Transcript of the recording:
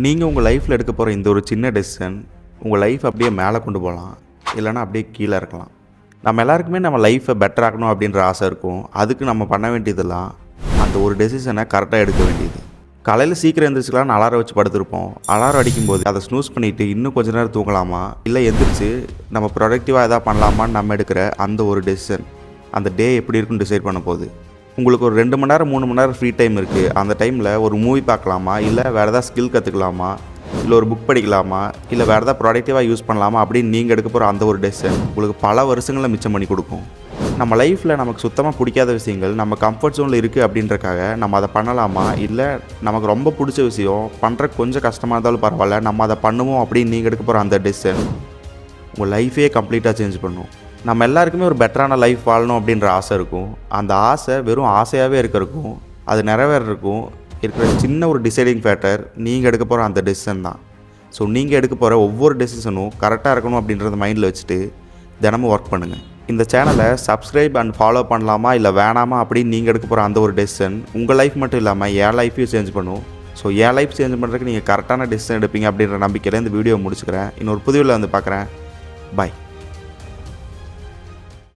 நீங்கள் உங்கள் லைஃப்பில் எடுக்க போகிற இந்த ஒரு சின்ன டெசிஷன் உங்கள் லைஃப் அப்படியே மேலே கொண்டு போகலாம், இல்லைனா அப்படியே கீழே இருக்கலாம். நம்ம எல்லாருக்குமே நம்ம லைஃப்பை பெட்டர் ஆக்கணும் அப்படின்ற ஆசை இருக்கும். அதுக்கு நம்ம பண்ண வேண்டியதெல்லாம் அந்த ஒரு டெசிஷனை கரெக்டாக எடுக்க வேண்டியது. காலையில் சீக்கிரம் எழுந்திரிச்சிக்கலாம்னு அலாரம் வச்சு படுத்திருப்போம். அலாரம் அடிக்கும்போது அதை ஸ்னூஸ் பண்ணிவிட்டு இன்னும் கொஞ்ச நேரம் தூங்கலாமா, இல்லை எந்திரிச்சு நம்ம ப்ரொடக்டிவாக எதாவது பண்ணலாமான்னு நம்ம எடுக்கிற அந்த ஒரு டெசிஷன் அந்த டே எப்படி இருக்குன்னு டிசைட் பண்ண போகுது. உங்களுக்கு ஒரு 2 மணி நேரம் 3 மணி நேரம் ஃப்ரீ டைம் இருக்குது. அந்த டைமில் ஒரு மூவி பார்க்கலாமா, இல்லை வேறு ஏதாவது ஸ்கில் கற்றுக்கலாமா, இல்லை ஒரு புக் படிக்கலாமா, இல்லை வேறு ஏதாவது ப்ராடக்டிவாக யூஸ் பண்ணலாமா அப்படின்னு நீங்கள் எடுக்க போகிற அந்த ஒரு டெசிஷன் உங்களுக்கு பல வருஷங்களில் மிச்சம் பண்ணி கொடுக்கும். நம்ம லைஃப்பில் நமக்கு சுத்தமாக பிடிக்காத விஷயங்கள் நம்ம கம்ஃபர்ட் ஜோனில் இருக்குது அப்படின்றக்காக நம்ம அதை பண்ணலாமா, இல்லை நமக்கு ரொம்ப பிடிச்ச விஷயம் பண்ணுற கொஞ்சம் கஷ்டமாக இருந்தாலும் பரவாயில்ல நம்ம அதை பண்ணுவோம் அப்படின்னு நீங்கள் எடுக்க போகிற அந்த டெசிஷன் உங்கள் லைஃபே கம்ப்ளீட்டாக சேஞ்ச் பண்ணும். நம்ம எல்லாருக்குமே ஒரு பெட்டரான லைஃப் வாழணும் அப்படின்ற ஆசை இருக்கும். அந்த ஆசை வெறும் ஆசையாகவே இருக்கிறக்கும், அது நிறைவேறக்கும் இருக்கிற சின்ன ஒரு டிசைடிங் ஃபேக்டர் நீங்கள் எடுக்க போகிற அந்த டெசிஷன் தான். ஸோ நீங்கள் எடுக்க போகிற ஒவ்வொரு டெசிஷனும் கரெக்டாக இருக்கணும் அப்படின்றத மைண்டில் வச்சுட்டு தினமும் ஒர்க் பண்ணுங்கள். இந்த சேனலை சப்ஸ்கிரைப் அண்ட் ஃபாலோ பண்ணலாமா இல்லை வேணாமா அப்படின்னு நீங்கள் எடுக்க போகிற அந்த ஒரு டெசிஷன் உங்கள் லைஃப் மட்டும் இல்லாமல் என் லைஃப்பையும் சேஞ்ச் பண்ணும். ஸோ என் லைஃப் சேஞ்ச் பண்ணுறதுக்கு நீங்கள் கரெக்டான டெசிஷன் எடுப்பீங்க அப்படின்ற நம்பிக்கையில் இந்த வீடியோ முடிச்சுக்கிறேன். இன்னொரு புது வீடியோவில் வந்து பார்க்குறேன். பாய்.